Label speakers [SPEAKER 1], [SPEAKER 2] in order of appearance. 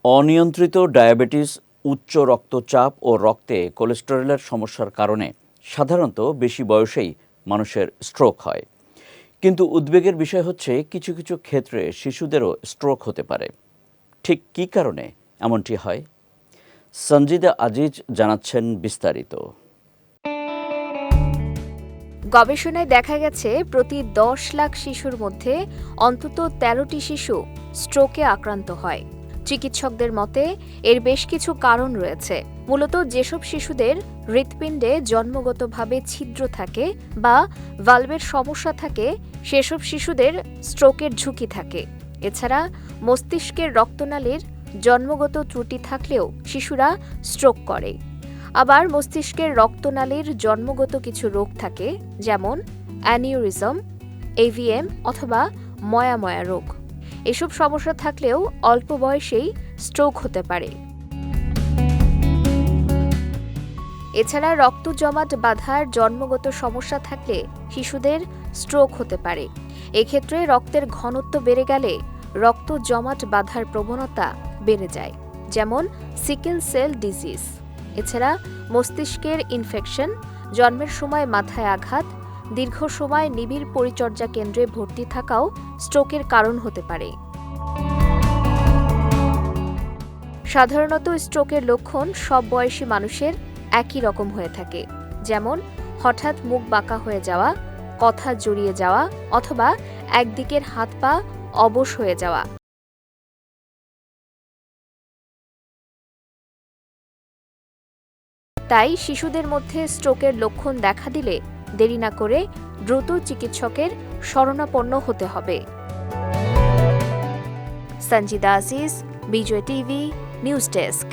[SPEAKER 1] অনিয়ন্ত্রিত ডায়াবেটিস, উচ্চ রক্তচাপ ও রক্তে কোলেস্টেরলের সমস্যার কারণে সাধারণত বেশি বয়সেই মানুষের স্ট্রোক হয়। কিন্তু উদ্বেগের বিষয় হচ্ছে কিছু কিছু ক্ষেত্রে শিশুদেরও স্ট্রোক হতে পারে। ঠিক কী কারণে এমনটি হয়? সঞ্জিদা আজিজ জানাচ্ছেন বিস্তারিত।
[SPEAKER 2] গবেষণায় দেখা গেছে প্রতি ১০ লাখ শিশুর মধ্যে অন্তত ১৩টি শিশু স্ট্রোকে আক্রান্ত হয়। চিকিৎসকদের মতে এর বেশ কিছু কারণ রয়েছে। মূলত যেসব শিশুদের হৃৎপিণ্ডে জন্মগতভাবে ছিদ্র থাকে বা ভালভের সমস্যা থাকে সেসব শিশুদের স্ট্রোকের ঝুঁকি থাকে। এছাড়া মস্তিষ্কের রক্তনালীর জন্মগত ত্রুটি থাকলেও শিশুরা স্ট্রোক করে। আবার মস্তিষ্কের রক্তনালীর জন্মগত কিছু রোগ থাকে, যেমন অ্যানিউরিজম, এভিএম অথবা ময়াময়া রোগ। এসব সমস্যা থাকলেও অল্প বয়সেই স্ট্রোক হতে পারে। এছাড়া রক্ত জমাট বাঁধার জন্মগত সমস্যা থাকলে শিশুদের স্ট্রোক হতে পারে। এক্ষেত্রে রক্তের ঘনত্ব বেড়ে গেলে রক্ত জমাট বাঁধার প্রবণতা বেড়ে যায়, যেমন সিকেল সেল ডিজিজ। এছাড়া মস্তিষ্কের ইনফেকশন, জন্মের সময় মাথায় আঘাত, দীর্ঘ সময় নিবিড় পরিচর্যা কেন্দ্রে ভর্তি থাকাও স্ট্রোকের কারণ হতে পারে। সাধারণত স্ট্রোকের লক্ষণ সব বয়সী মানুষের একই রকম হয়ে থাকে, যেমন হঠাৎ মুখ বাঁকা হয়ে যাওয়া, কথা জড়িয়ে যাওয়া অথবা একদিকের হাত পা অবশ হয়ে যাওয়া। তাই শিশুদের মধ্যে স্ট্রোকের লক্ষণ দেখা দিলে দেরি না করে দ্রুত চিকিৎসকের শরণাপন্ন হতে হবে। সঞ্জিদা আজিজ, বিজয় টিভি, নিউজ ডেস্ক।